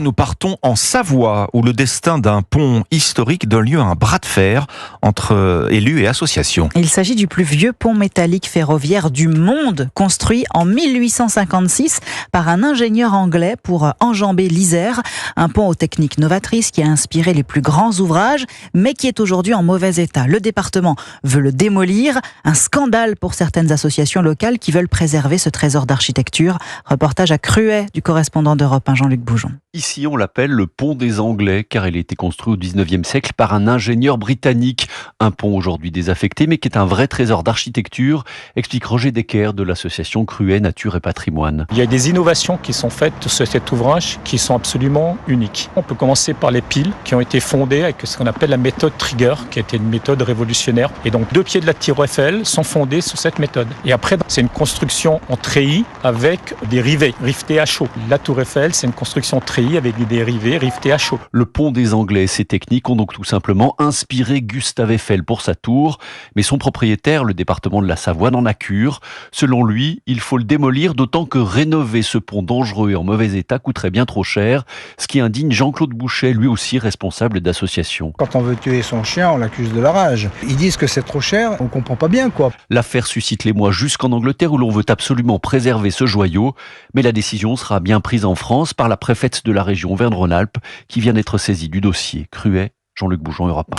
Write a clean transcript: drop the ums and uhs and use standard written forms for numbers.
Nous partons en Savoie, où le destin d'un pont historique donne lieu à un bras de fer entre élus et associations. Il s'agit du plus vieux pont métallique ferroviaire du monde, construit en 1856 par un ingénieur anglais pour enjamber l'Isère. Un pont aux techniques novatrices qui a inspiré les plus grands ouvrages, mais qui est aujourd'hui en mauvais état. Le département veut le démolir. Un scandale pour certaines associations locales qui veulent préserver ce trésor d'architecture. Reportage à Cruet du correspondant d'Europe 1, Jean-Luc Boujon. Ici, on l'appelle le pont des Anglais, car il a été construit au 19e siècle par un ingénieur britannique. Un pont aujourd'hui désaffecté, mais qui est un vrai trésor d'architecture, explique Roger Decker de l'association Cruet Nature et Patrimoine. Il y a des innovations qui sont faites sur cet ouvrage qui sont absolument uniques. On peut commencer par les piles qui ont été fondées avec ce qu'on appelle la méthode Trigger, qui a été une méthode révolutionnaire. Et donc, 2 pieds de la Tour Eiffel sont fondés sur cette méthode. Et après, c'est une construction en treillis avec des rivets, rivetés à chaud. La Tour Eiffel, c'est une construction treillis avec des rivets rivetés à chaud. Le pont des Anglais, ces techniques ont donc tout simplement inspiré Gustave Eiffel pour sa tour, mais son propriétaire, le département de la Savoie, n'en a cure. Selon lui, il faut le démolir, d'autant que rénover ce pont dangereux et en mauvais état coûterait bien trop cher, ce qui indigne Jean-Claude Bouchet, lui aussi responsable d'association. Quand on veut tuer son chien, on l'accuse de la rage. Ils disent que c'est trop cher, on comprend pas bien quoi. L'affaire suscite l'émoi jusqu'en Angleterre où l'on veut absolument préserver ce joyau, mais la décision sera bien prise en France par la préfète de la région Auvergne-Rhône-Alpes qui vient d'être saisie du dossier. Cruet, Jean-Luc Boujon, Europe 1.